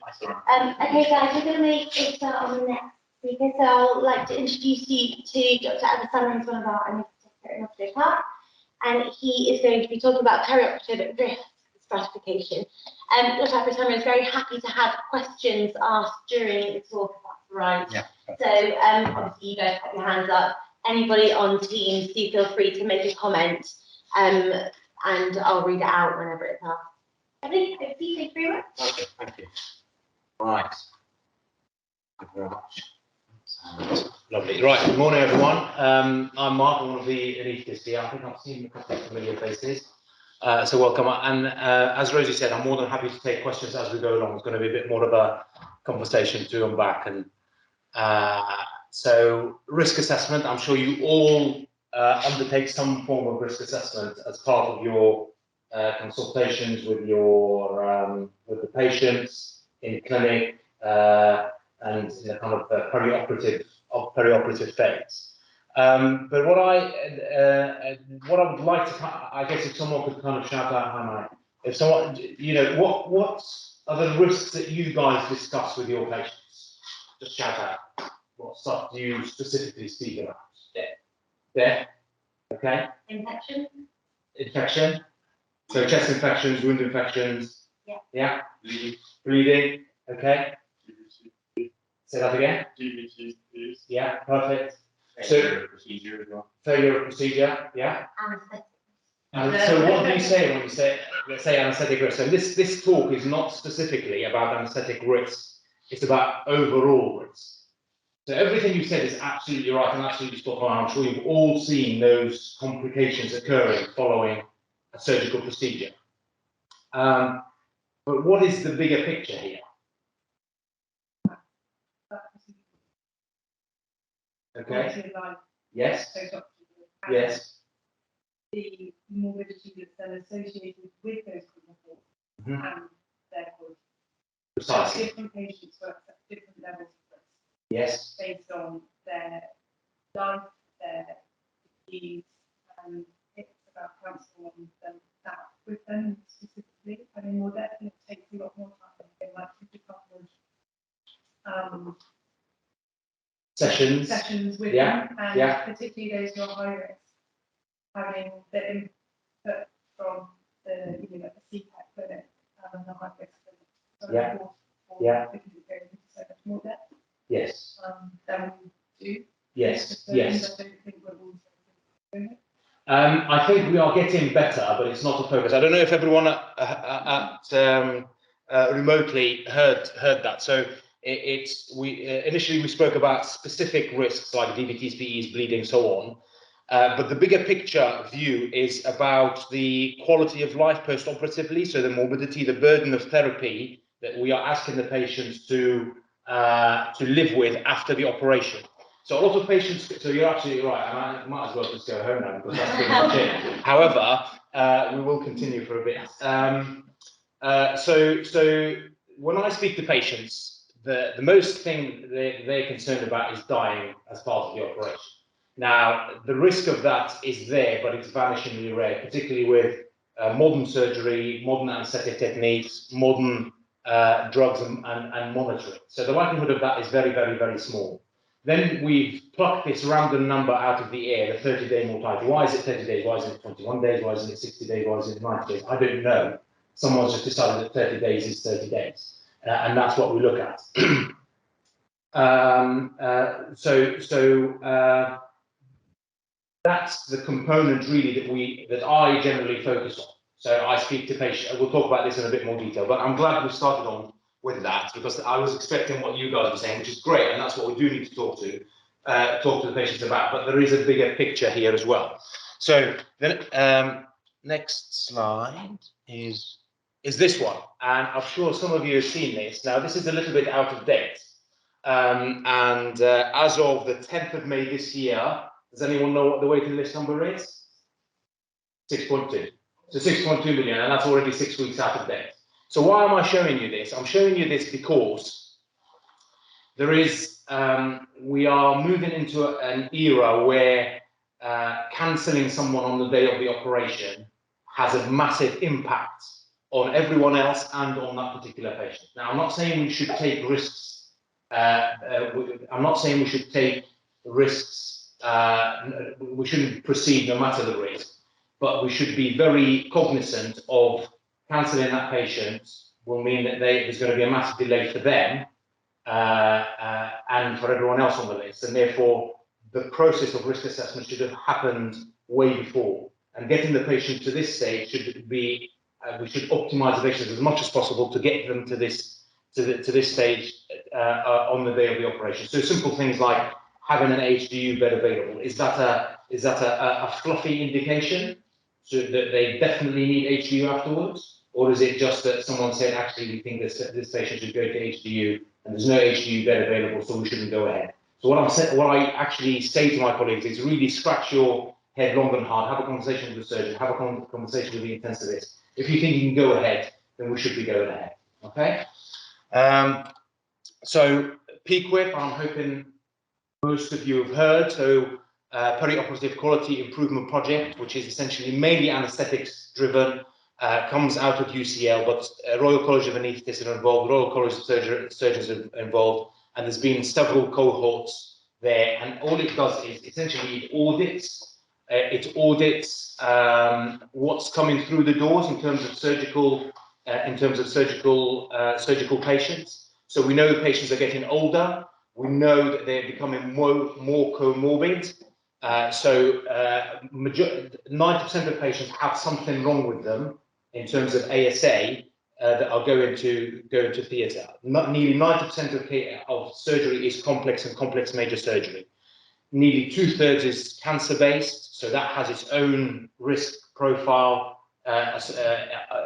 Okay, guys, we're going to make a start on the next speaker. So I'd like to introduce you to Dr. Alexander, who's one of our anaesthetists in osteopath, and he is going to be talking about perioperative risk stratification. Dr. Alexander is very happy to have questions asked during the talk, if that's right. Yeah. So obviously you guys have your hands up. Anybody on Teams, do feel free to make a comment, and I'll read it out whenever it's asked. Thank you very much. Okay, thank you. Right. Thank you very much. Lovely. Right, good morning, everyone. I'm Mark, one of the anaesthetists here. I think I've seen a couple of familiar faces. So welcome. And as Rosie said, I'm more than happy to take questions as we go along. It's going to be a bit more of a conversation to and back. And so risk assessment, I'm sure you all undertake some form of risk assessment as part of your consultations with your with the patients in clinic and in a kind of perioperative phase. But what I would like to, I guess, if someone could kind of shout out, hi Mike, if someone, you know, what are the risks that you guys discuss with your patients? Just shout out. What stuff do you specifically speak about? Death. Okay. Infection. So chest infections, wound infections. Yeah. Yeah. Bleeding. Okay. Say that again. Yeah. Perfect. Failure of procedure as well. Failure of procedure. Yeah. And so what do you say when you say, let's say, anaesthetic risk? So this talk is not specifically about anaesthetic risk. It's about overall risk. So everything you said is absolutely right and absolutely spot on. I'm sure you've all seen those complications occurring following a surgical procedure. But what is the bigger picture here? Okay. Yes. Yes. The morbidity that's then associated with those chemicals and therefore precisely different patients work at different levels of risk. Yes. Based on their life, their disease, and it's about counselling them that with them specifically. I mean, more definitely it takes a lot more time. They might take a couple of sessions with them, and particularly those who are high risk, having the input from the the CPAC clinic and the high risk clinic. So because it goes into so much more depth. Yes. Than we do. Yes. Yes. I don't think we're also doing it. I think we are getting better, but it's not a focus. I don't know if everyone remotely heard that. So initially we spoke about specific risks like DVTs, PEs, bleeding, so on. But the bigger picture view is about the quality of life post-operatively. So the morbidity, the burden of therapy that we are asking the patients to live with after the operation. So a lot of patients, so you're absolutely right, I might as well just go home now because that's pretty much it. However, we will continue for a bit. So when I speak to patients, the most thing they're concerned about is dying as part of the operation. Now, the risk of that is there, but it's vanishingly rare, particularly with modern surgery, modern anesthetic techniques, modern drugs and monitoring. So the likelihood of that is very, very, very small. Then we've plucked this random number out of the air, the 30-day mortality. Why is it 30 days? Why isn't it 21 days? Why isn't it 60 days? Why isn't it 90 days? I don't know. Someone's just decided that 30 days is 30 days. And that's what we look at. That's the component really that I generally focus on. So I speak to patients. We'll talk about this in a bit more detail, but I'm glad we started on with that because I was expecting what you guys were saying, which is great, and that's what we do need to talk to the patients about. But there is a bigger picture here as well. So then, next slide is this one, and I'm sure some of you have seen this. Now, this is a little bit out of date, as of the 10th of May this year. Does anyone know what the waiting list number is? 6.2. So 6.2 million, and that's already 6 weeks out of date. So why am I showing you this? I'm showing you this because there is, we are moving into an era where cancelling someone on the day of the operation has a massive impact on everyone else and on that particular patient. Now, I'm not saying we should take risks. I'm not saying we should take risks. We shouldn't proceed no matter the risk, but we should be very cognizant of cancelling that patient will mean that there's going to be a massive delay for them and for everyone else on the list, and therefore the process of risk assessment should have happened way before. And getting the patient to this stage should be, we should optimise the patients as much as possible to get them to this stage on the day of the operation. So simple things like having an HDU bed available. Is that a fluffy indication so that they definitely need HDU afterwards, or is it just that someone said actually we think this patient should go to HDU and there's no HDU bed available, so we shouldn't go ahead? So what I actually say to my colleagues is really scratch your head long and hard, have a conversation with the surgeon, have a conversation with the intensivist. If you think you can go ahead, then we should be going ahead. Okay. So PQIP, I'm hoping most of you have heard. So Perioperative Quality Improvement Project, which is essentially mainly anaesthetics driven, comes out of UCL, but Royal College of Anaesthetists are involved, Royal College of Surgeons are involved, and there's been several cohorts there. And all it does is essentially it audits what's coming through the doors in terms of surgical patients. So we know patients are getting older. We know that they're becoming more comorbid. 90% of patients have something wrong with them in terms of ASA that are going to theatre. Nearly 90% of surgery is complex and complex major surgery. Nearly 2/3 is cancer-based, so that has its own risk profile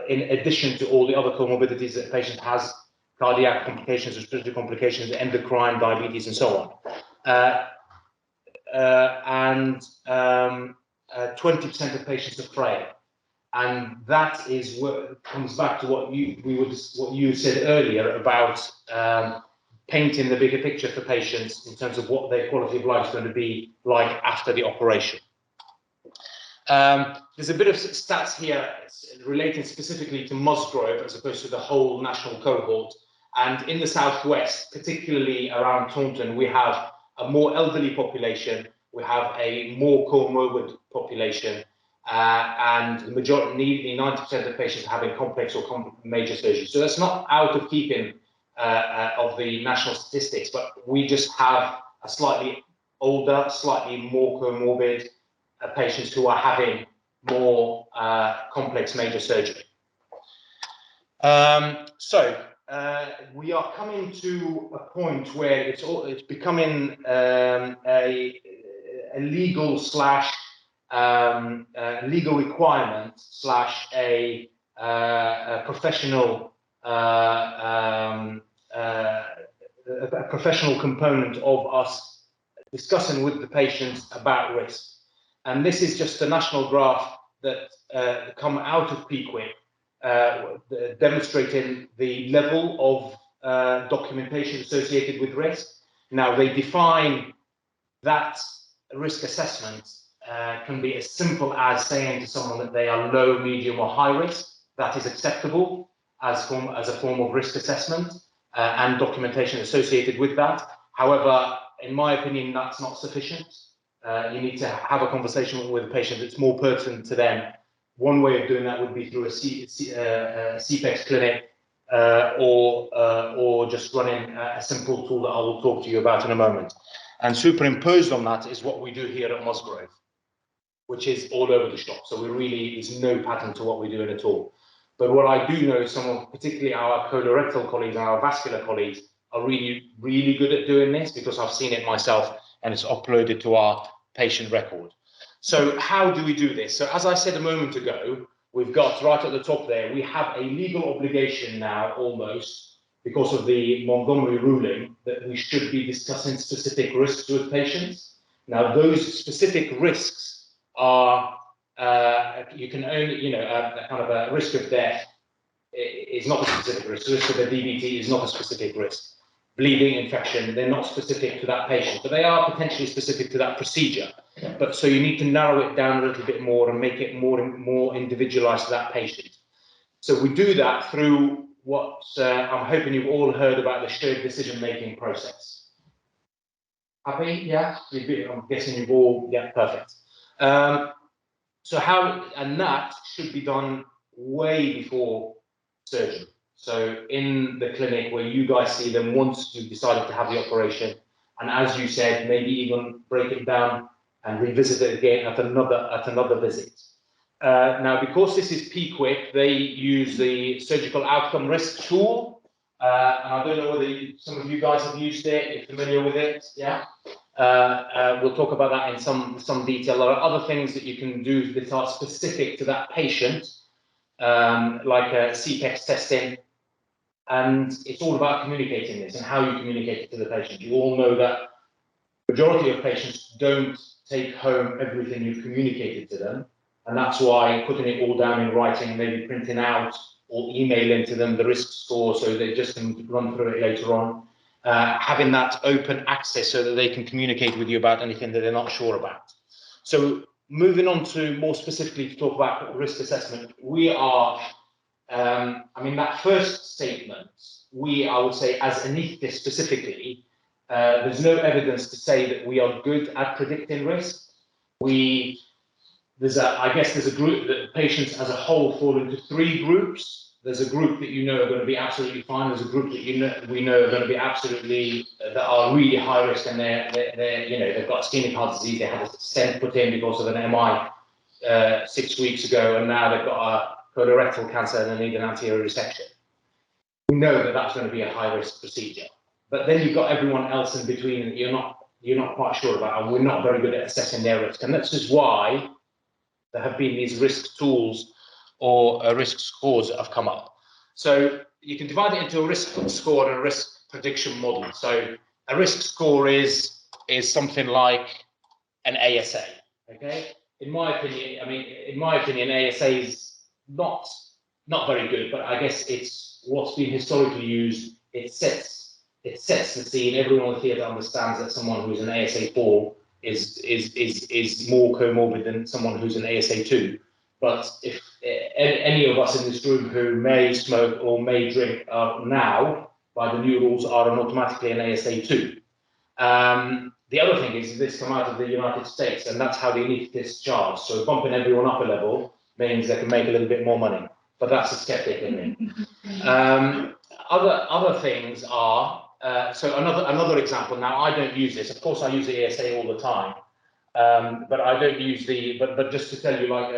in addition to all the other comorbidities that the patient has, cardiac complications, respiratory complications, endocrine, diabetes, and so on. 20% of patients are frail. And that is what comes back to what you said earlier about painting the bigger picture for patients in terms of what their quality of life is going to be like after the operation. There's a bit of stats here relating specifically to Musgrove as opposed to the whole national cohort. And in the southwest, particularly around Taunton, we have a more elderly population, we have a more comorbid population, and the majority, nearly 90% of patients are having complex or major surgery. So that's not out of keeping of the national statistics, but we just have a slightly older, slightly more comorbid patients who are having more complex major surgery. We are coming to a point where it's becoming a legal slash legal requirement slash a professional component of us discussing with the patients about risk. And this is just a national graph that come out of PQIP, demonstrating the level of documentation associated with risk. Now, they define that risk assessment can be as simple as saying to someone that they are low, medium, or high risk. That is acceptable as a form of risk assessment and documentation associated with that. However, in my opinion, that's not sufficient. You need to have a conversation with the patient that's more pertinent to them. One way of doing that would be through a CPEX clinic or just running a simple tool that I will talk to you about in a moment. And superimposed on that is what we do here at Musgrove, which is all over the shop. So there's no pattern to what we're doing at all. But what I do know is particularly our colorectal colleagues and our vascular colleagues are really, really good at doing this because I've seen it myself and it's uploaded to our patient record. So how do we do this? So as I said a moment ago, we've got right at the top there, we have a legal obligation now almost because of the Montgomery ruling that we should be discussing specific risks with patients. Now those specific risks are, you can only, a kind of a risk of death is not a specific risk. The risk of a DVT is not a specific risk. Bleeding, infection, they're not specific to that patient, but they are potentially specific to that procedure. But so you need to narrow it down a little bit more and make it more individualized to that patient. So we do that through what I'm hoping you've all heard about, the shared decision-making process. Happy? Yeah? I'm guessing you've all, yeah, perfect. So and that should be done way before surgery. So in the clinic where you guys see them once you've decided to have the operation, and as you said, maybe even break it down and revisit it again at another visit. Now, because this is PQuick, they use the surgical outcome risk tool. And I don't know whether some of you guys have used it, you're familiar with it, yeah? We'll talk about that in some detail. There are other things that you can do that are specific to that patient, like CPEX testing. And it's all about communicating this and how you communicate it to the patient. You all know that the majority of patients don't take home everything you've communicated to them. And that's why putting it all down in writing, maybe printing out or emailing to them the risk score so they just can run through it later on. Having that open access so that they can communicate with you about anything that they're not sure about. So moving on to more specifically to talk about risk assessment, we are, I mean, that first statement, I would say as anaesthetists specifically, there's no evidence to say that we are good at predicting risk. I guess there's a group that patients as a whole fall into 3 groups. There's a group that you know are going to be absolutely fine. There's a group that we know are going to be absolutely, that are really high risk, and they're you know, they've got ischemic heart disease. They had a stent put in because of an MI 6 weeks ago, and now they've got a colorectal cancer and they need an anterior resection. We know that that's going to be a high risk procedure. But then you've got everyone else in between that you're not quite sure about, and we're not very good at assessing their risk. And that's just why there have been these risk tools or risk scores that have come up. So you can divide it into a risk score and a risk prediction model. So a risk score is something like an ASA. Okay. In my opinion, ASA is not very good, but I guess it's what's been historically used. It sets the scene. Everyone in the theatre understands that someone who's an ASA4 is more comorbid than someone who's an ASA2. But if any of us in this room who may smoke or may drink now, by the new rules, are automatically an ASA2. The other thing is this come out of the United States, and that's how the anaesthetists charge. So bumping everyone up a level means they can make a little bit more money. But that's a skeptic in me. Other things are, so another example. Now, I don't use this. Of course, I use the ASA all the time, but I don't use but just to tell you, like,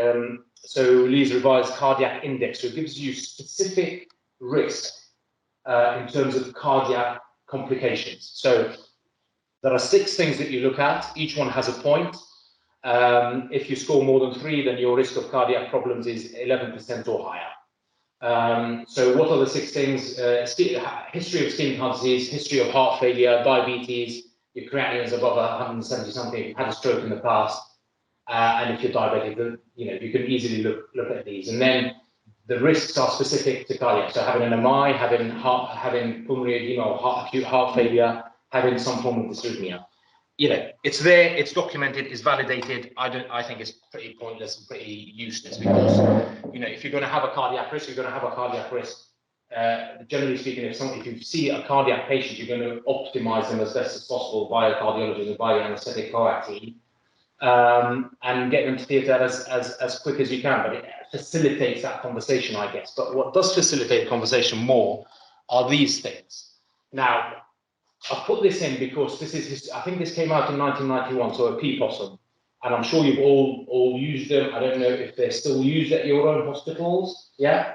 so Lee's revised cardiac index, so it gives you specific risk in terms of cardiac complications. So there are 6 things that you look at. Each one has a point. If you score more than 3, then your risk of cardiac problems is 11% or higher. So what are the 6 things? History of ischemic heart disease, history of heart failure, diabetes, your creatinine is above 170 something, you've had a stroke in the past, and if you're diabetic, then, you know, you can easily look at these. And then the risks are specific to cardiac. So having an MI, having pulmonary edema, acute heart failure, having some form of dysrhythmia. You know, it's there, it's documented, it's validated. I think it's pretty pointless and pretty useless, because, you know, if you're going to have a cardiac risk, you're going to have a cardiac risk. Generally speaking, if you see a cardiac patient, you're going to optimize them as best as possible via cardiologist and via anesthetic coactive, and get them to theatre as quick as you can. But it facilitates that conversation, I guess. But what does facilitate the conversation more are these things. Now, I've put this in because I think this came out in 1991, so a PPOSM, and I'm sure you've all used them. I don't know if they're still used at your own hospitals. Yeah.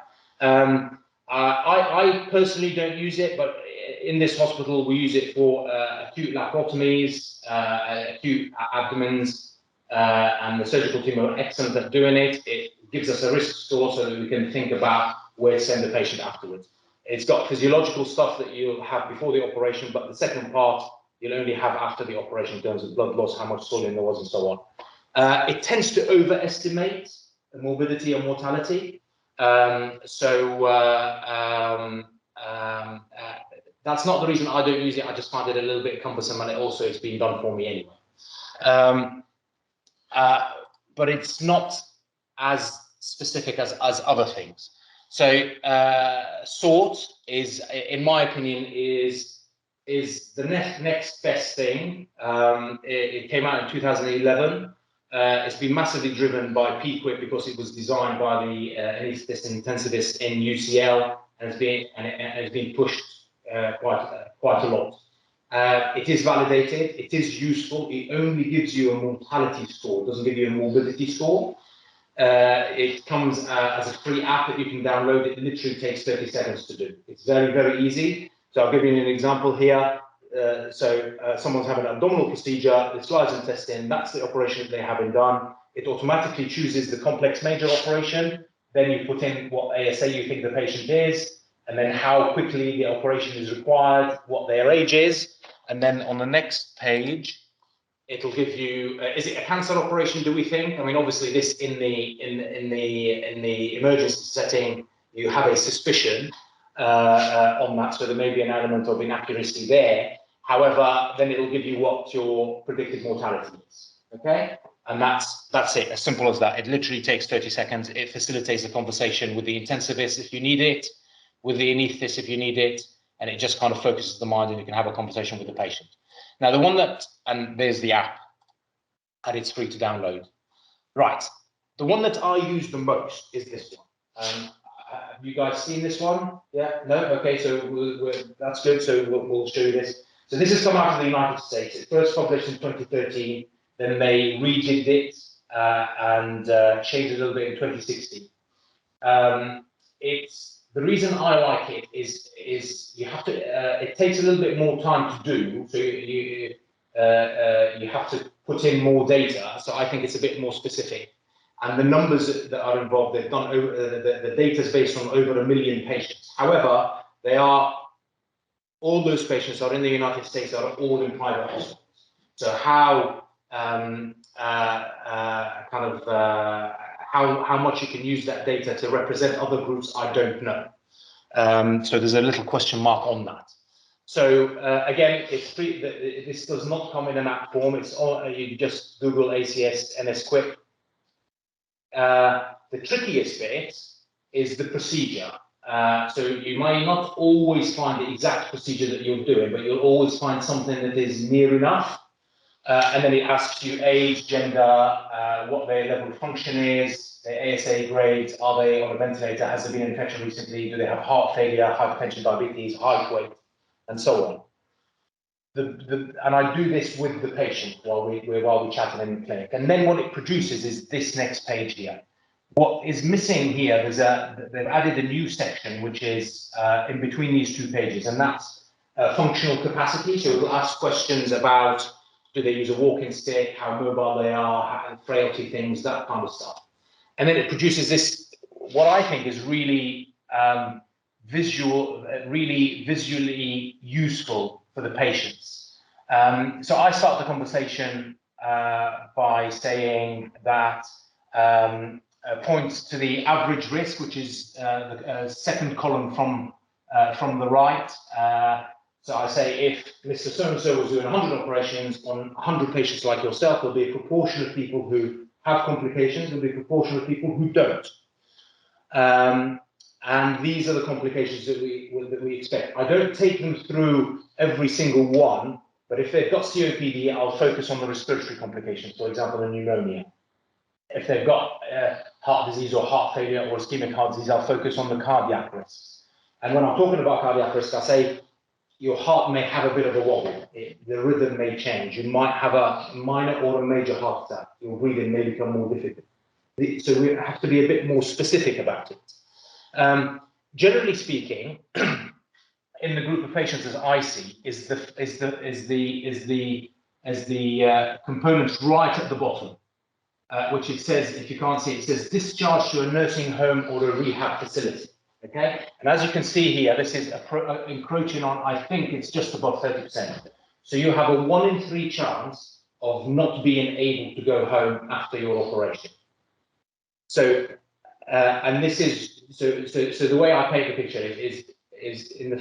I personally don't use it, but in this hospital we use it for acute laparotomies, acute abdomens, and the surgical team are excellent at doing it. It gives us a risk score so that we can think about where to send the patient afterwards. It's got physiological stuff that you'll have before the operation, but the second part you'll only have after the operation in terms of blood loss, how much swelling there was, and so on. It tends to overestimate the morbidity and mortality. That's not the reason I don't use it. I just find it a little bit cumbersome, and it's been done for me anyway. But it's not as specific as other things. So SORT is, in my opinion, is the next best thing. It came out in 2011. It's been massively driven by PQIP because it was designed by the anaesthetist and intensivist in UCL, and it's been pushed quite a lot. It is validated. It is useful. It only gives you a mortality score. It doesn't give you a morbidity score. It comes as a free app that you can download. It literally takes 30 seconds to do. It's very, very easy. So I'll give you an example here. Someone's having an abdominal procedure, the slides and test in, that's the operation that they haven't done. It automatically chooses the complex major operation. Then you put in what ASA you think the patient is, and then how quickly the operation is required, what their age is. And then on the next page, it'll give you, is it a cancer operation, do we think? I mean, obviously this in the emergency setting, you have a suspicion on that, so there may be an element of inaccuracy there. However, then it'll give you what your predicted mortality is, okay? And that's it, as simple as that. It literally takes 30 seconds. It facilitates a conversation with the intensivist if you need it, with the anaesthetist if you need it, and it just kind of focuses the mind and you can have a conversation with the patient. Now, the one that, and there's the app, and it's free to download. Right, the one that I use the most is this one. Have you guys seen this one? Yeah, no? Okay, so that's good, so we'll show you this. So this has come out of the United States. It first published in 2013, then they rejigged it and changed it a little bit in 2016. The reason I like it is you have to. It takes a little bit more time to do, so you have to put in more data. So I think it's a bit more specific, and the numbers that are involved, they've done over the data is based on over 1 million patients. However, all those patients are in the United States, are all in private hospitals. So how how much you can use that data to represent other groups, I don't know. So there's a little question mark on that. So again, it's free. This does not come in an app form. It's all, you just Google ACS NSQIP. The trickiest bit is the procedure. So you might not always find the exact procedure that you're doing, but you'll always find something that is near enough. And then it asks you age, gender, what their level of function is, their ASA grades, are they on a ventilator, has there been an infection recently, do they have heart failure, hypertension, diabetes, height, weight, and so on. And I do this with the patient while we chat in the clinic. And then what it produces is this next page here. What is missing here is they've added a new section which is in between these two pages, and that's functional capacity. So it will ask questions about, do they use a walking stick, how mobile they are, frailty things, that kind of stuff. And then it produces this, what I think is really visually useful for the patients. So I start the conversation by saying that points to the average risk, which is the second column from the right. So I say, if Mr. So-and-so was doing 100 operations on 100 patients like yourself, there'll be a proportion of people who have complications, there'll be a proportion of people who don't. And these are the complications that we expect. I don't take them through every single one, but if they've got COPD, I'll focus on the respiratory complications, for example, a pneumonia. If they've got heart disease or heart failure or ischemic heart disease, I'll focus on the cardiac risks. And when I'm talking about cardiac risk, I say your heart may have a bit of a wobble. The rhythm may change. You might have a minor or a major heart attack. Your breathing may become more difficult. So we have to be a bit more specific about it. Generally speaking, in the group of patients as I see, is the components right at the bottom, which it says, if you can't see it, says discharge to a nursing home or a rehab facility. Okay, and as you can see here, this is encroaching on, I think it's just above 30%. So you have a 1 in 3 chance of not being able to go home after your operation. So, and this is, so the way I paint the picture is in the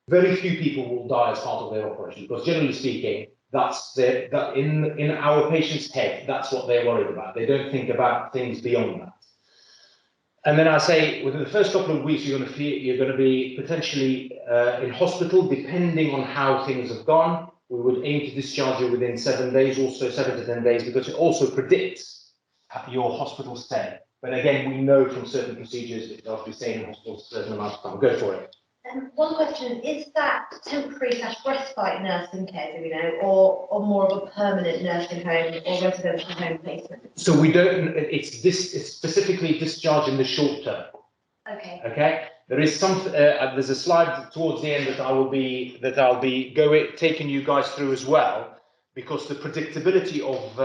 very few people will die as part of their operation, because generally speaking, that's in our patient's head, that's what they're worried about. They don't think about things beyond that. And then I say within the first couple of weeks, you're going to be potentially in hospital, depending on how things have gone. We would aim to discharge you within 7 days, also 7 to 10 days, because it also predicts your hospital stay. But again, we know from certain procedures that they'll be staying in hospital a certain amount of time. Go for it. One question, is that temporary / respite nursing care, do we know, or more of a permanent nursing home or residential home placement? So we don't, it's specifically discharge in the short term. Okay. Okay. There is there's a slide towards the end that I'll be taking you guys through as well, because the predictability of,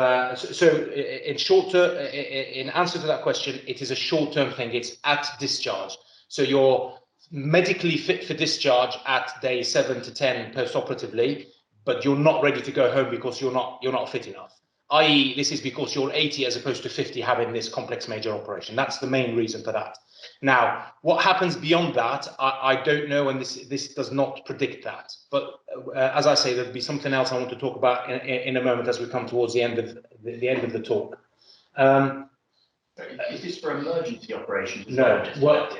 in short term, in answer to that question, it is a short term thing. It's at discharge. So you're medically fit for discharge at day 7 to 10 post-operatively, but you're not ready to go home because you're not fit enough. I.e., this is because you're 80 as opposed to 50 having this complex major operation. That's the main reason for that. Now, what happens beyond that, I don't know, and this does not predict that. But as I say, there'll be something else I want to talk about in a moment as we come towards the end of the talk. Is this for emergency operations? No.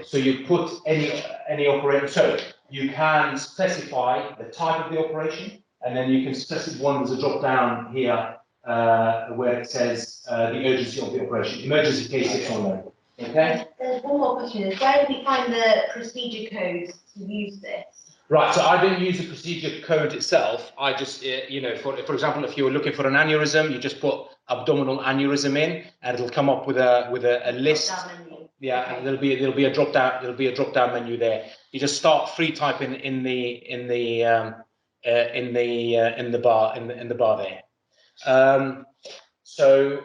So you put any operation. So you can specify the type of the operation, and then you can specify one. There's a drop down here where it says the urgency of the operation. Emergency case 6 on there. Okay. There's one more question. Is where do we find the procedure codes to use this? Right, so I don't use the procedure code itself. I just, for example, if you're looking for an aneurysm, you just put abdominal aneurysm in, and it'll come up with a list. Yeah, okay. And there'll be a drop down menu there. You just start free typing in the bar there. So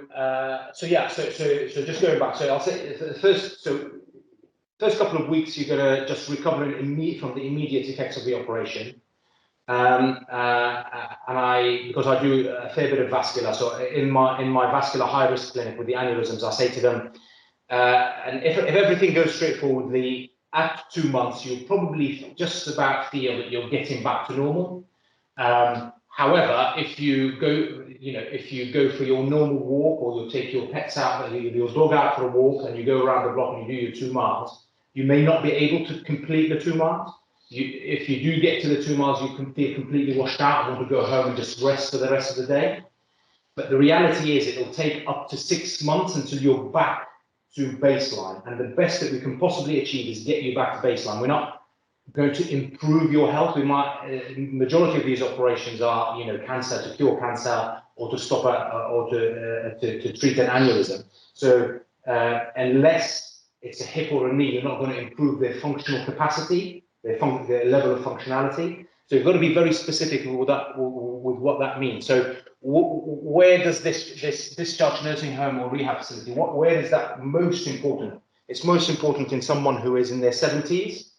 just going back. So I'll say the first couple of weeks, you're going to just recover from the immediate effects of the operation. And because I do a fair bit of vascular, so in my vascular high risk clinic with the aneurysms, I say to them, and if everything goes straightforwardly, at 2 months, you'll probably just about feel that you're getting back to normal. However, if you go for your normal walk, or you take your pets out, your dog out for a walk, and you go around the block and you do your 2 miles, you may not be able to complete the 2 miles. If you do get to the 2 miles, you can feel completely washed out and want to go home and just rest for the rest of the day. But the reality is, it'll take up to 6 months until you're back to baseline. And the best that we can possibly achieve is get you back to baseline. We're not going to improve your health. We might, majority of these operations are, cancer, to cure cancer, or to stop or to treat an aneurysm. So unless it's a hip or a knee, you're not going to improve their functional capacity, their level of functionality. So you've got to be very specific with what that means. So where does this discharge nursing home or rehab facility, where is that most important? It's most important in someone who is in their 70s,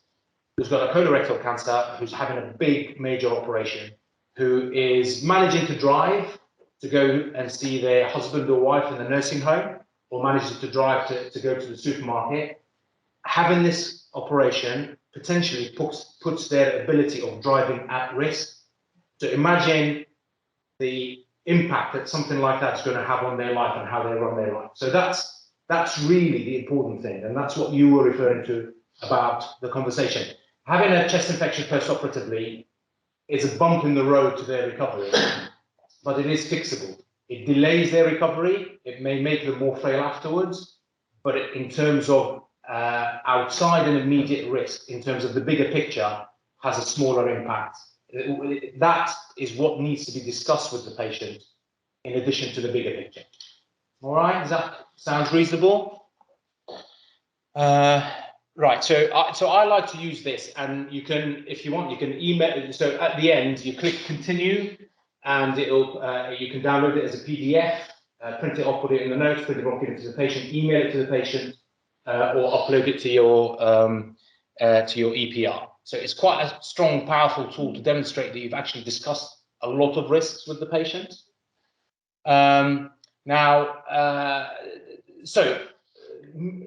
who's got a colorectal cancer, who's having a big major operation, who is managing to drive to go and see their husband or wife in the nursing home, or manages to drive to go to the supermarket. Having this operation potentially puts their ability of driving at risk. So imagine the impact that something like that's going to have on their life and how they run their life. So that's really the important thing, and that's what you were referring to about the conversation. Having a chest infection post-operatively is a bump in the road to their recovery, but it is fixable. It delays their recovery. It may make them more frail afterwards, but in terms of outside and immediate risk, in terms of the bigger picture, has a smaller impact. That is what needs to be discussed with the patient in addition to the bigger picture. All right, does that sound reasonable? Right, so I like to use this, and you can, if you want, you can email. So at the end, you click continue, and it'll you can download it as a PDF, print it off, put it in the notes, print it off, give it to the patient, email it to the patient, or upload it to your EPR. So it's quite a strong, powerful tool to demonstrate that you've actually discussed a lot of risks with the patient.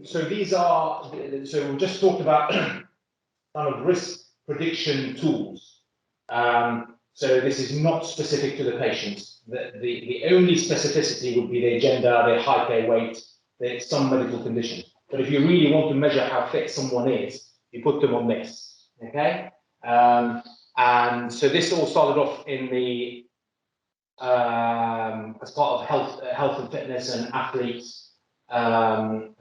So these are, so we just talked about kind of risk prediction tools. So this is not specific to the patients. The only specificity would be their gender, their height, their weight, some medical condition. But if you really want to measure how fit someone is, you put them on this, okay? And so this all started off in the as part of health and fitness and athletes trying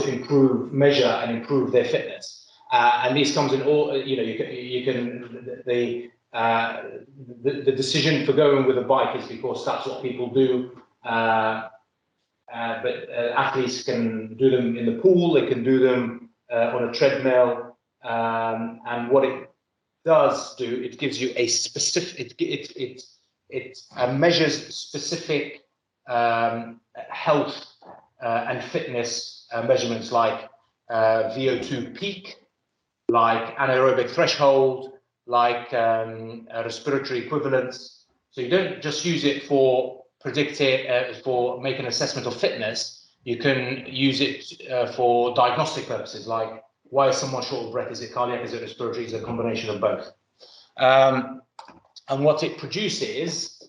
to measure and improve their fitness. And these comes in all, you can the decision for going with a bike is because that's what people do. But athletes can do them in the pool, they can do them on a treadmill, and what it does do, it gives you a specific, it measures specific health and fitness measurements like VO2 peak, like anaerobic threshold, like respiratory equivalence. So you don't just use it for for making an assessment of fitness. You can use it for diagnostic purposes, like why is someone short of breath? Is it cardiac? Is it respiratory? Is it a combination of both? And what it produces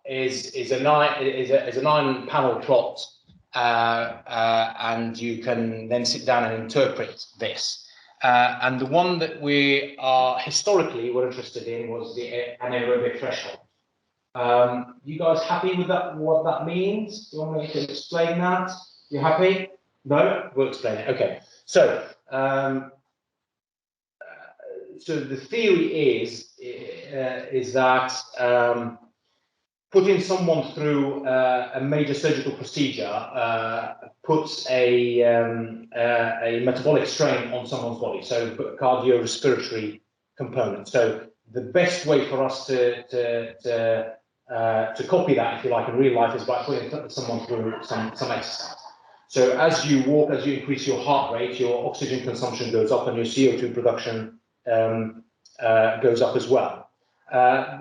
is a 9-panel plot, and you can then sit down and interpret this. And the one that we are historically were interested in was the anaerobic threshold. You guys happy with that? What that means? Do you want me to explain that? You happy? No, we'll explain it. Okay. So, so the theory is that putting someone through a major surgical procedure puts a metabolic strain on someone's body, so cardiorespiratory component. So the best way for us to copy that, if you like, in real life is by putting someone through some exercise. So as you walk, as you increase your heart rate, your oxygen consumption goes up and your CO2 production goes up as well. The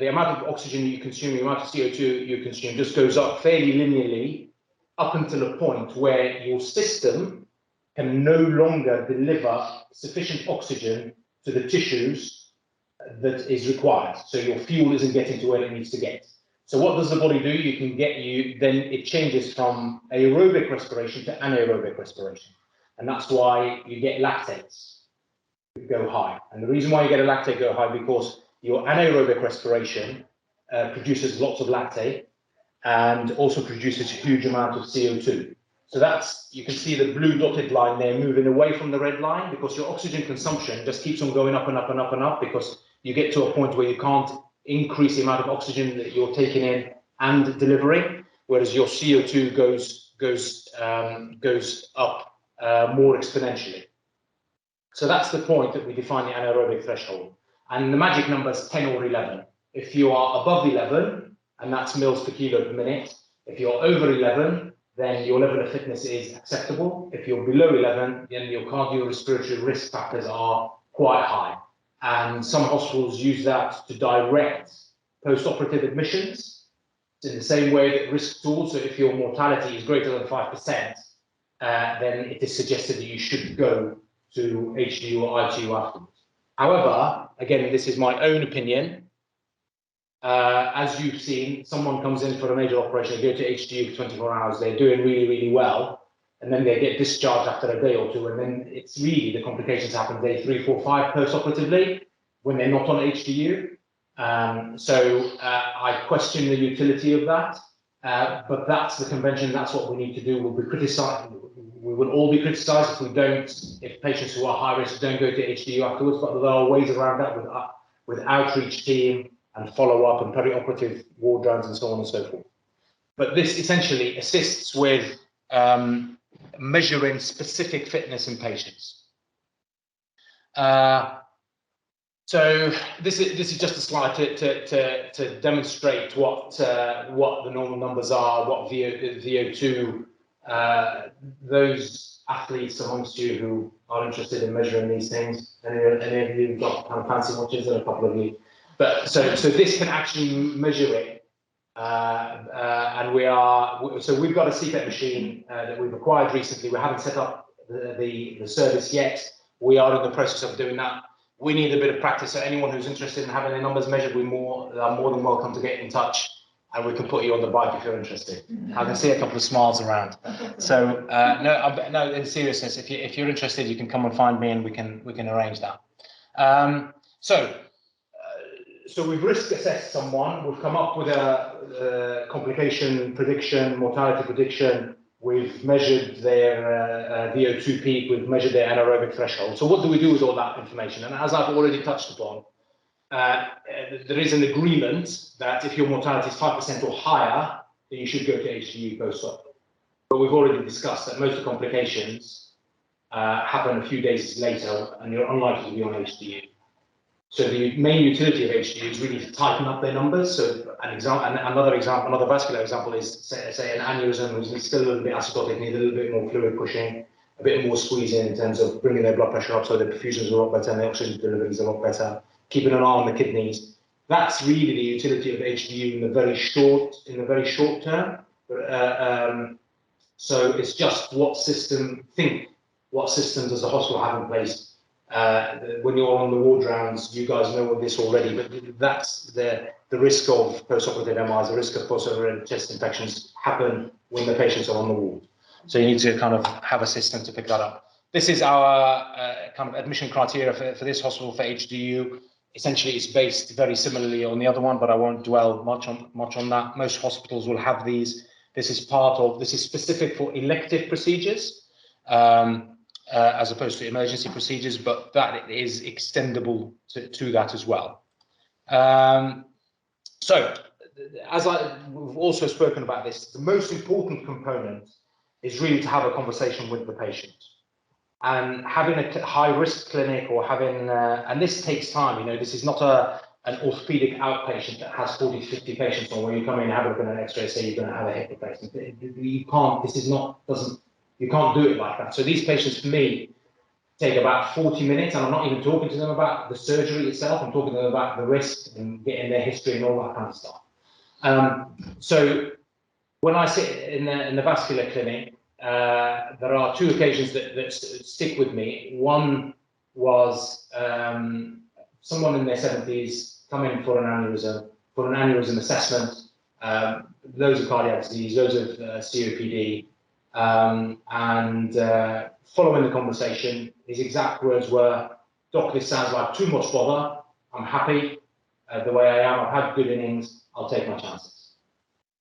amount of oxygen you consume, the amount of CO2 you consume just goes up fairly linearly up until a point where your system can no longer deliver sufficient oxygen to the tissues that is required. So your fuel isn't getting to where it needs to get. So what does the body do? Then it changes from aerobic respiration to anaerobic respiration. And that's why you get lactates go high. And the reason why you get a lactate go high, because your anaerobic respiration produces lots of lactate and also produces a huge amount of CO2. So that's, you can see the blue dotted line there moving away from the red line, because your oxygen consumption just keeps on going up and up and up and up, because you get to a point where you can't increase the amount of oxygen that you're taking in and delivering, whereas your CO2 goes up more exponentially. So that's the point that we define the anaerobic threshold. And the magic number is 10 or 11. If you are above 11, and that's mils per kilo per minute, if you're over 11, then your level of fitness is acceptable. If you're below 11, then your cardiorespiratory risk factors are quite high. And some hospitals use that to direct post-operative admissions in the same way that risk tools. So if your mortality is greater than 5%, then it is suggested that you should go to HDU or ITU afterwards. However, again, this is my own opinion. As you've seen, someone comes in for a major operation, they go to HDU for 24 hours, they're doing really, really well, and then they get discharged after a day or two, and then it's really, the complications happen day 3, 4, 5 post-operatively when they're not on HDU. So I question the utility of that, but that's the convention, that's what we need to do. We'll be criticized. We will all be criticised if patients who are high risk don't go to HDU afterwards, but there are ways around that with outreach team and follow-up and perioperative ward rounds and so on and so forth. But this essentially assists with measuring specific fitness in patients. So this is just a slide to demonstrate what the normal numbers are, what VO2. Those athletes amongst you who are interested in measuring these things, any of you got kind of fancy watches, and a couple of you. But so this can actually measure it, and we've got a CPET machine that we've acquired recently. We haven't set up the service yet. We are in the process of doing that. We need a bit of practice. So anyone who's interested in having their numbers measured, are more than welcome to get in touch and we can put you on the bike if you're interested. I can see a couple of smiles around. So no, in seriousness, if you're interested, you can come and find me, and we can arrange that. So we've risk assessed someone. We've come up with a complication prediction, mortality prediction. We've measured their VO2 peak. We've measured their anaerobic threshold. So what do we do with all that information? And as I've already touched upon, there is an agreement that if your mortality is 5% or higher, then you should go to HDU post-op. But we've already discussed that most of the complications happen a few days later, and you're unlikely to be on HDU. So the main utility of HDU is really to tighten up their numbers. So another vascular example is say an aneurysm who's still a little bit acidotic, need a little bit more fluid pushing, a bit more squeezing in terms of bringing their blood pressure up so the perfusion is a lot better and the oxygen delivery is a lot better. Keeping an eye on the kidneys. That's really the utility of HDU in the very short term. So it's just what system does the hospital have in place? When you're on the ward rounds, you guys know this already, but that's the risk of post-operative MIs, the risk of post-operative chest infections happen when the patients are on the ward. So you need to kind of have a system to pick that up. This is our kind of admission criteria for this hospital for HDU. Essentially, it's based very similarly on the other one, but I won't dwell much on that. Most hospitals will have these. This is specific for elective procedures. As opposed to emergency procedures, but that is extendable to that as well. So, we've also spoken about this, the most important component is really to have a conversation with the patient. And having a high-risk clinic or having, and this takes time, you know, this is not an orthopedic outpatient that has 40 to 50 patients on where you come in and have a look at an x-ray, say you're going to have a hip replacement. You can't do it like that. So these patients, for me, take about 40 minutes, and I'm not even talking to them about the surgery itself. I'm talking to them about the risk and getting their history and all that kind of stuff. So when I sit in the vascular clinic, there are two occasions that stick with me. One was someone in their 70s come in for an aneurysm assessment, loads of cardiac disease, loads of COPD. And following the conversation, his exact words were, "Doc, this sounds like too much bother. I'm happy the way I am. I've had good innings. I'll take my chances."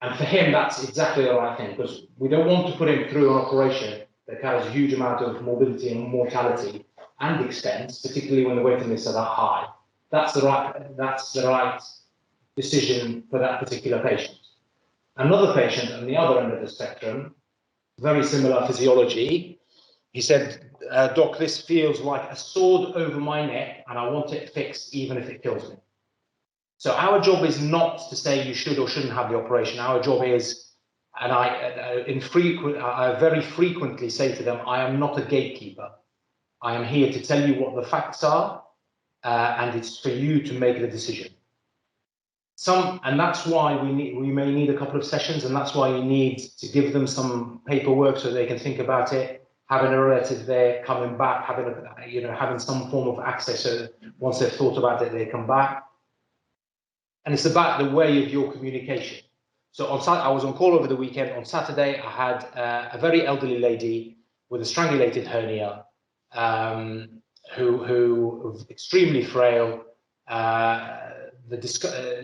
And for him, that's exactly the right thing, because we don't want to put him through an operation that carries a huge amount of morbidity and mortality and expense, particularly when the waiting lists are that high. That's the right decision for that particular patient. Another patient on the other end of the spectrum, very similar physiology. He said, "Doc, this feels like a sword over my neck and I want it fixed even if it kills me." So our job is not to say you should or shouldn't have the operation. Our job is, and I very frequently say to them, I am not a gatekeeper. I am here to tell you what the facts are, and it's for you to make the decision. And that's why we may need a couple of sessions, and that's why you need to give them some paperwork so they can think about it, having a relative there, coming back, having some form of access, so once they've thought about it, they come back. And it's about the way of your communication. So I was on call over the weekend. On Saturday, I had a very elderly lady with a strangulated hernia, who was extremely frail.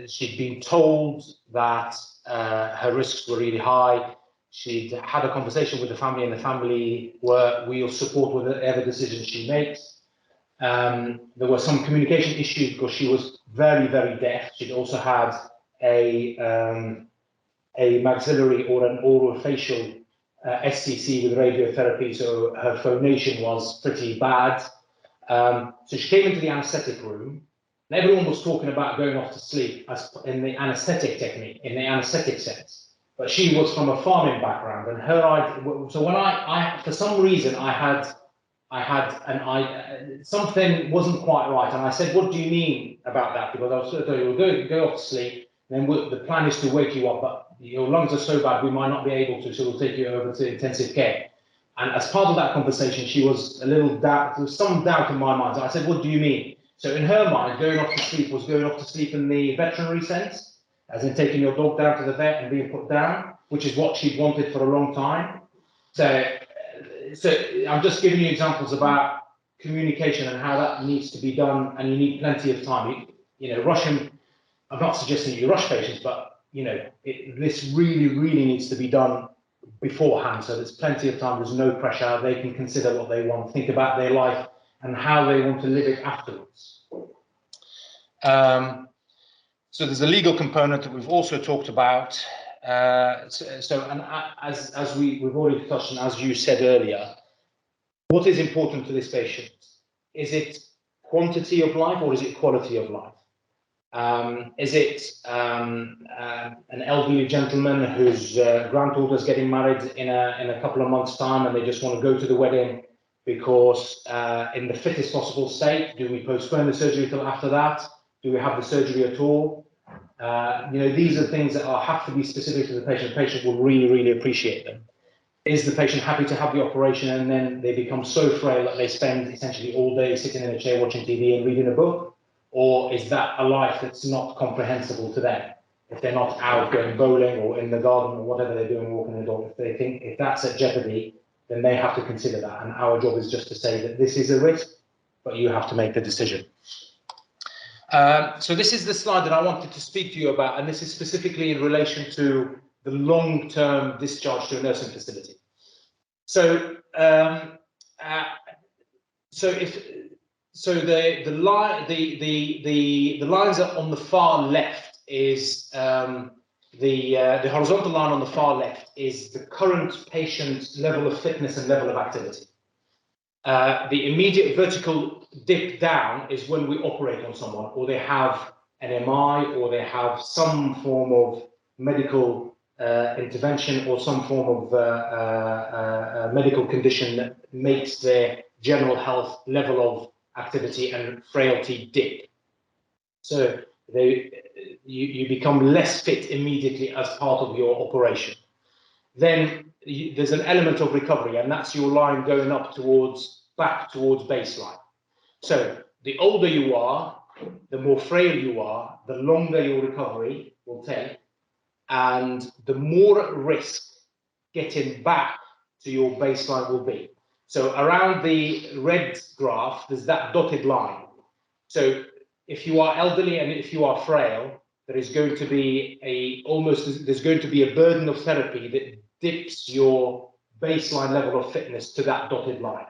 She'd been told that her risks were really high. She'd had a conversation with the family, and the family will support whatever decision she makes. There were some communication issues because she was very, very deaf. She'd also had a maxillary or an orofacial SCC with radiotherapy, so her phonation was pretty bad. So she came into the anaesthetic room, and everyone was talking about going off to sleep in the anaesthetic technique, in the anaesthetic sense. But she was from a farming background, and so when I for some reason, something wasn't quite right, and I said, "What do you mean about that?" Because I was sort of told, "We'll go off to sleep, then the plan is to wake you up, but your lungs are so bad we might not be able to, so we'll take you over to intensive care." And as part of that conversation, she was a little doubt. There was some doubt in my mind. So I said, "What do you mean?" So in her mind, going off to sleep was going off to sleep in the veterinary sense. as in taking your dog down to the vet and being put down, which is what she'd wanted for a long time. So I'm just giving you examples about communication and how that needs to be done, and you need plenty of time. You know, rushing, I'm not suggesting you rush patients, but you know, this really needs to be done beforehand, so there's plenty of time, there's no pressure, they can consider what they want, think about their life and how they want to live it afterwards. So there's a legal component that we've also talked about. And as we've already touched on, as you said earlier, what is important to this patient? Is it quantity of life or is it quality of life? Is it an elderly gentleman whose granddaughter is getting married in a couple of months' time and they just want to go to the wedding because in the fittest possible state? Do we postpone the surgery till after that? Do we have the surgery at all? You know, these are things that have to be specific to the patient. The patient will really appreciate them. Is the patient happy to have the operation and then they become so frail that they spend essentially all day sitting in a chair watching TV and reading a book? Or is that a life that's not comprehensible to them? If they're not out going bowling or in the garden or whatever they're doing, walking the dog, if that's at jeopardy, then they have to consider that. And our job is just to say that this is a risk, but you have to make the decision. So this is the slide that I wanted to speak to you about, and this is specifically in relation to the long-term discharge to a nursing facility. So, the lines on the far left is the horizontal line on the far left is the current patient's level of fitness and level of activity. The immediate vertical dip down is when we operate on someone, or they have an MI, or they have some form of medical intervention, or some form of medical condition that makes their general health level of activity and frailty dip. So you become less fit immediately as part of your operation. Then there's an element of recovery, and that's your line going up back towards baseline. So the older you are, the more frail you are, the longer your recovery will take, and the more at risk getting back to your baseline will be. So around the red graph, there's that dotted line. So if you are elderly and if you are frail, there's going to be a burden of therapy that dips your baseline level of fitness to that dotted line.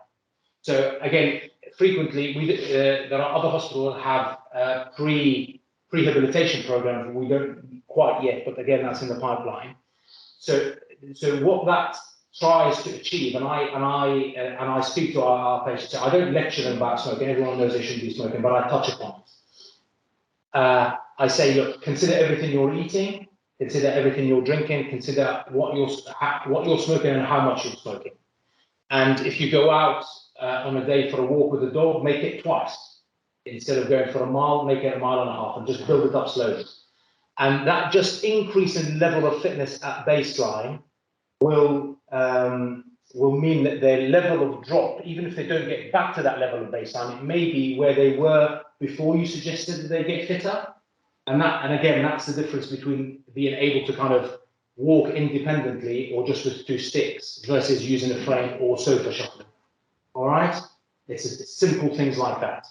So again, frequently there are other hospitals that have pre-rehabilitation programs. We don't quite yet, but again, that's in the pipeline. So what that tries to achieve, and I speak to our patients. I don't lecture them about smoking. Everyone knows they shouldn't be smoking, but I touch upon it. I say, look, consider everything you're eating, consider everything you're drinking, consider what you're smoking and how much you're smoking. And if you go out on a day for a walk with a dog, make it twice. Instead of going for a mile, make it 1.5 miles and just build it up slowly. And that just increase in level of fitness at baseline will mean that their level of drop, even if they don't get back to that level of baseline, it may be where they were before you suggested that they get fitter. And again, that's the difference between being able to kind of walk independently or just with 2 sticks versus using a frame or sofa shuffling. All right, it's simple things like that.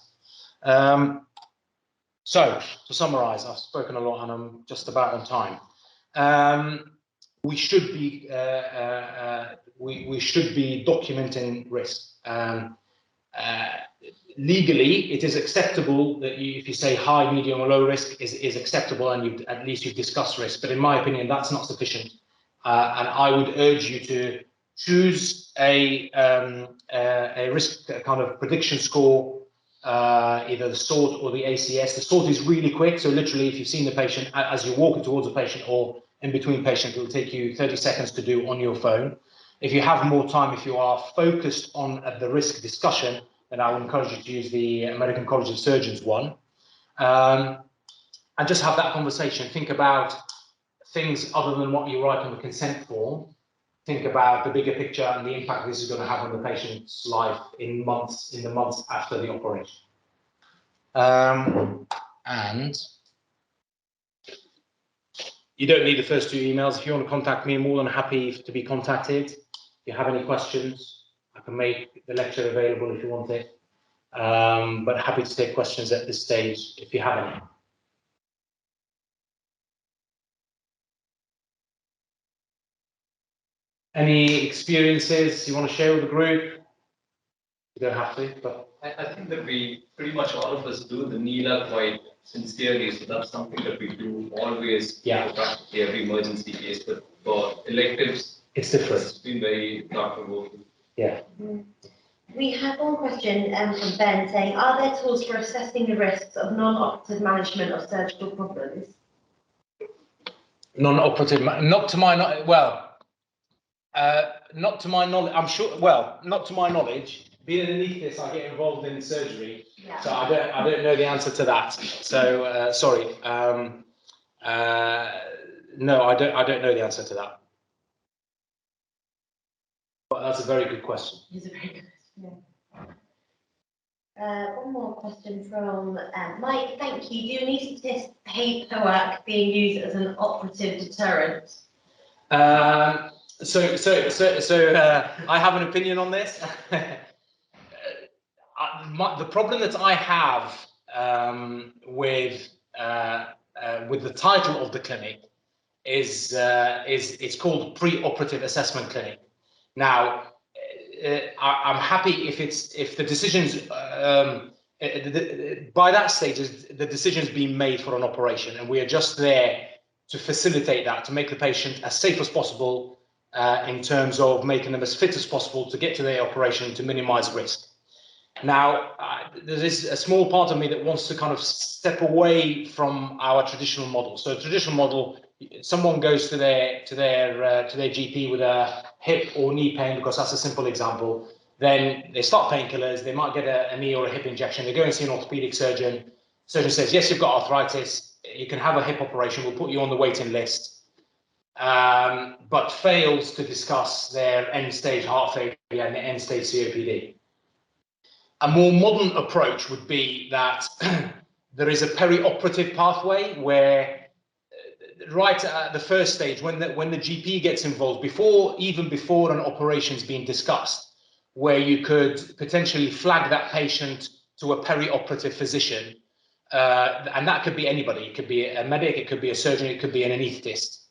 So to summarize, I've spoken a lot and I'm just about on time. We should be documenting risk. Legally, it is acceptable that if you say high, medium, or low risk is acceptable, and at least you've discussed risk. But in my opinion, that's not sufficient. And I would urge you to choose a risk kind of prediction score, either the SORT or the ACS. The SORT is really quick, so literally, if you've seen the patient as you're walking towards the patient or in between patients, it will take you 30 seconds to do on your phone. If you have more time, if you are focused on the risk discussion, then I would encourage you to use the American College of Surgeons one. And just have that conversation. Think about things other than what you write on the consent form. Think about the bigger picture and the impact this is going to have on the patient's life in the months after the operation. And You don't need the first 2 emails. If you want to contact me, I'm more than happy to be contacted. If you have any questions, I can make the lecture available if you want it. But happy to take questions at this stage if you have any. Any experiences you want to share with the group? You don't have to, but I think that we pretty much all of us do the NELA quite sincerely, so that's something that we do always. Yeah. For practically every emergency case, but for electives, it's different. it's been very thought-provoking. Yeah. We have one question from Ben saying, are there tools for assessing the risks of non-operative management of surgical problems? Non-operative, not to my not to my knowledge. I'm sure. Well, not to my knowledge. Being an anaesthetist, I get involved in surgery, Yeah. so I don't know the answer to that. So sorry. No, I don't know the answer to that. But that's a very good question. It's a very good question. One more question from Mike. Thank you. Do anaesthetists hate POAC being used as an operative deterrent? So I have an opinion on this. The problem that I have with the title of the clinic is it's called Preoperative Assessment Clinic. Now, I'm happy if the decisions by that stage the decision's been made for an operation, and we are just there to facilitate that, to make the patient as safe as possible in terms of making them as fit as possible to get to their operation to minimize risk. Now, there is a small part of me that wants to kind of step away from our traditional model. So, traditional model, someone goes to their GP with a hip or knee pain, because that's a simple example. Then they start painkillers. They might get a knee or a hip injection. They go and see an orthopedic surgeon. Surgeon says, "Yes, you've got arthritis. You can have a hip operation. We'll put you on the waiting list." But fails to discuss their end-stage heart failure and their end-stage COPD. A more modern approach would be that there is a perioperative pathway where, right at the first stage, when the GP gets involved, even before an operation's been discussed, where you could potentially flag that patient to a perioperative physician, and that could be anybody. It could be a medic, it could be a surgeon, it could be an anaesthetist,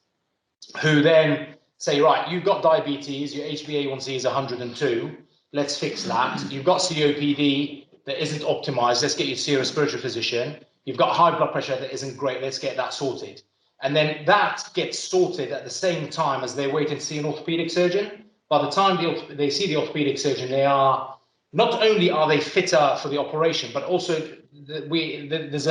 who then say, right, you've got diabetes, your HbA1c is 102. Let's fix that. You've got COPD that isn't optimized. Let's get you to see a respiratory physician. You've got high blood pressure that isn't great. Let's get that sorted. And then that gets sorted at the same time as they're waiting to see an orthopedic surgeon. By the time they see the orthopedic surgeon, they are not only are they fitter for the operation, but also there's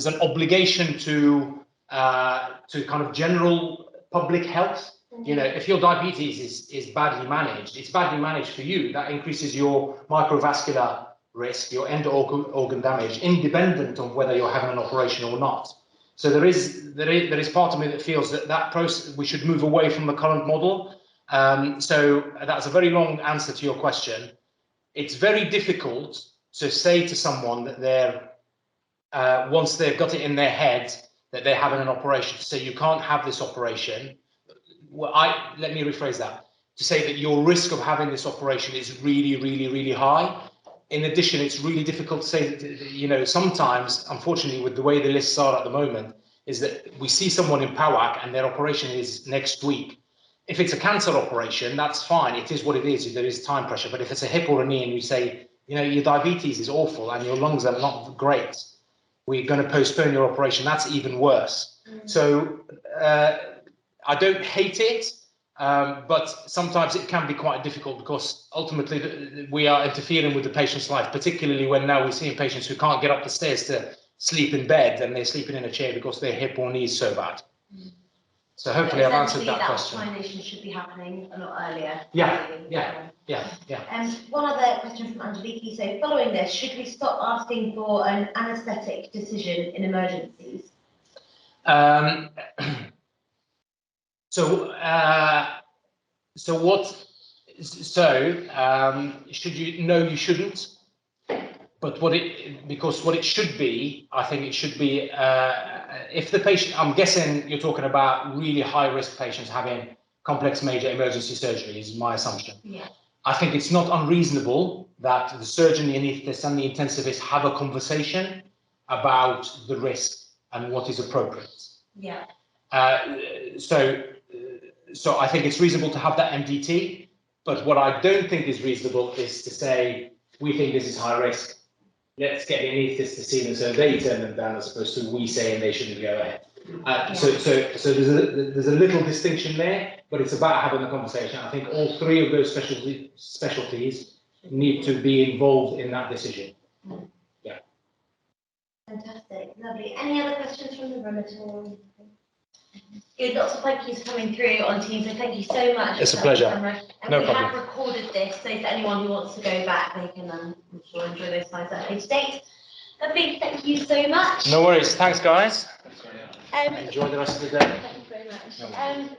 an obligation to kind of general public health. You know, if your diabetes is badly managed, it's badly managed for you. That increases your microvascular risk, your end organ damage, independent of whether you're having an operation or not. So there is part of me that feels that process, we should move away from the current model. So that's a very long answer to your question. It's very difficult to say to someone that they're once they've got it in their head that they're having an operation, to say you can't have this operation. Well, let me rephrase that, to say that your risk of having this operation is really, really, really high. In addition, it's really difficult to say that, you know, sometimes, unfortunately, with the way the lists are at the moment, is that we see someone in POAC and their operation is next week. If it's a cancer operation, that's fine. It is what it is. There is time pressure. But if it's a hip or a knee and you say, you know, your diabetes is awful and your lungs are not great, we're going to postpone your operation, that's even worse. So I don't hate it, but sometimes it can be quite difficult, because ultimately we are interfering with the patient's life, particularly when now we're seeing patients who can't get up the stairs to sleep in bed, and they're sleeping in a chair because their hip or knee is so bad. So hopefully I've answered that question. Vaccination should be happening a lot earlier. Yeah. One other question from Angeliki. So following this, should we stop asking for an anaesthetic decision in emergencies? Should you? No, you shouldn't. but because what it should be, I think it should be, if the patient, I'm guessing you're talking about really high risk patients having complex major emergency surgery is my assumption. Yeah. I think it's not unreasonable that the surgeon, the anaesthetist and the intensivist have a conversation about the risk and what is appropriate. Yeah. So I think it's reasonable to have that MDT, but what I don't think is reasonable is to say, we think this is high risk, let's get the anaesthetist to see them, so they turn them down, as opposed to we saying they shouldn't go ahead. So there's a little distinction there, but it's about having the conversation. I think all three of those specialties need to be involved in that decision. Yeah. Fantastic, lovely. Any other questions from the room at all? Good, lots of thank yous coming through on Teams, so thank you so much. It's a pleasure. And No we problem. have recorded this, so for anyone who wants to go back, they can, I'm sure, enjoy those slides at a later date. A big thank you so much. No worries. Thanks, guys. Um, Enjoy the rest of the day. Thank you very much.